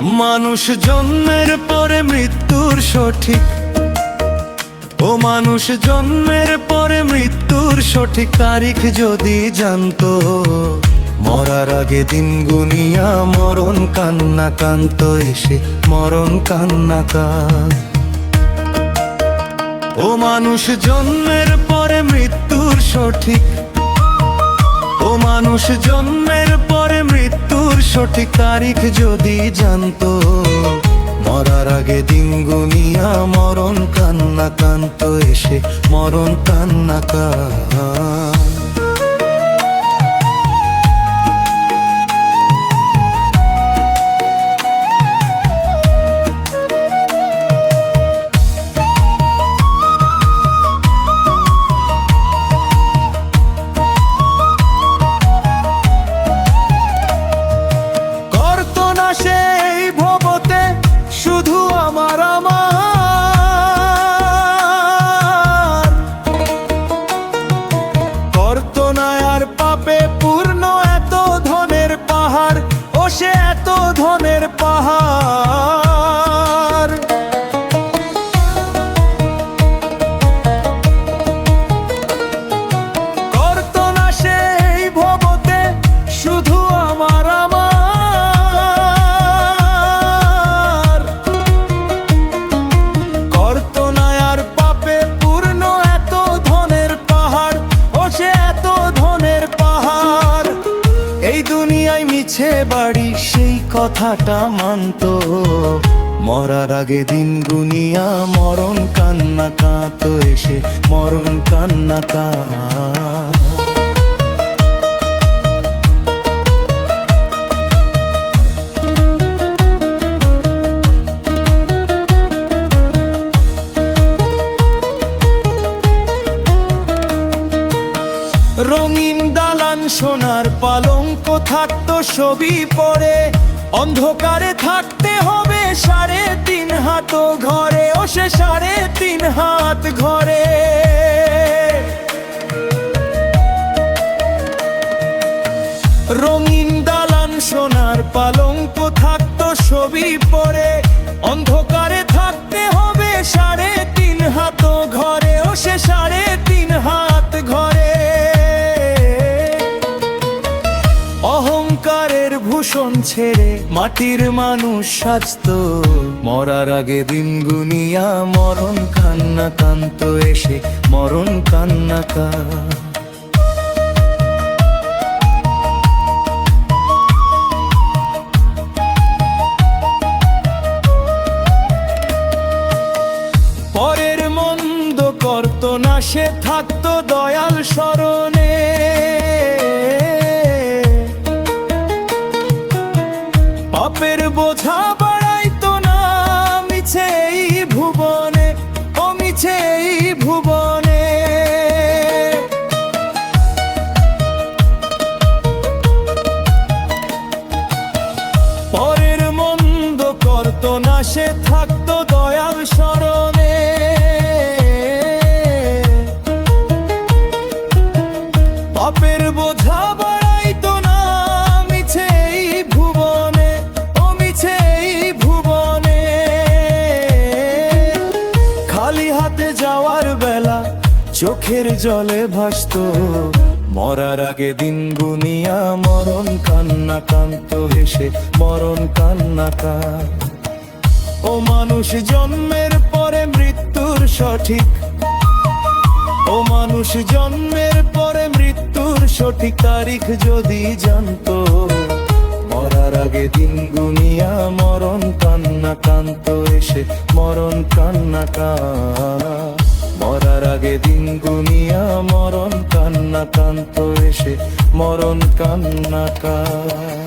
মানুষ জন্মের পরে মৃত্যুর সঠিক, ও মানুষ জন্মের পরে মৃত্যুর সঠিক তারিখ যদি জানতো, মরার আগে দিন গুনিয়া মরণ কান্না কান্ত এসে মরণ কান্না কান। ও মানুষ জন্মের পরে মৃত্যুর সঠিক, ও মানুষ জন্মের পরে মৃত্যুর সঠিক তারিখ যদি জানতো, মরার আগে দিন গুনিয়া মরণ কান্না কান্ত এসে মরণ কান্না কান। ধনের পাহাড় করতো না সেই ভবতে শুধু আমার আমার, করতো না আর পাপে পূর্ণ এত ধনের পাহাড়, ও সে এত ধনের পাহাড়। এই দুনিয়ায় মিছে বাড়ি সেই কথাটা মানতো, মরার আগে দিন গুনিয়া মরণ কান্না কাঁত এসে মরণ কান্না কাঁদ। রঙিন দালান সোনার পালঙ্ক থাকতো ছবি পড়ে, অন্ধকারে থাকতে হবে 3.5 হাত ঘরে, ও সে 3.5 হাত ঘরে। রঙিন দালান সোনার পালঙ্ক থাকতো ছবি পড়ে, অন্ধকারে থাকতে হবে 3.5 হাত ঘরে, ও সে 3.5 হাত ঘরে। অহংকারের ভূষণ ছেড়ে মাটির মানুষ সাজতো, মরার আগে দিন গুনিয়া মরণ কান্না কান্ত এসে মরণ কান্না কান। পরের মন্দ করতো না সে থাকতো দয়াল শরণে, পাপের বোঝা বাড়াইতো না মিছে এই ভুবনে, ও মিছে এই ভুবনে। পরের মন্দ করতো না সে থাকতো দয়াল শরণে, পাপের বোঝা বাড়াইতো না মিছে এই ভুবনে, ও মিছে এই ভুবনে। খালি হাতে যাওয়ার বেলা চোখের জলে ভাসতো, মরার আগে দিন গুনিয়া মরণ কান্না কান্ত হেসে মরণ কান্না কান। ও মানুষ জন্মের পরে মৃত্যুর সঠিক, ও মানুষ জন্মের পরে মৃত্যুর সঠিক তারিখ যদি জানতো, মরার আগে দিন গুনিয়া মরণ কান্না কান্ত এসে মরণ কান্না কান। মরার আগে দিন গুনিয়া মরণ কান্না কান্ত এসে মরণ কান্না কান।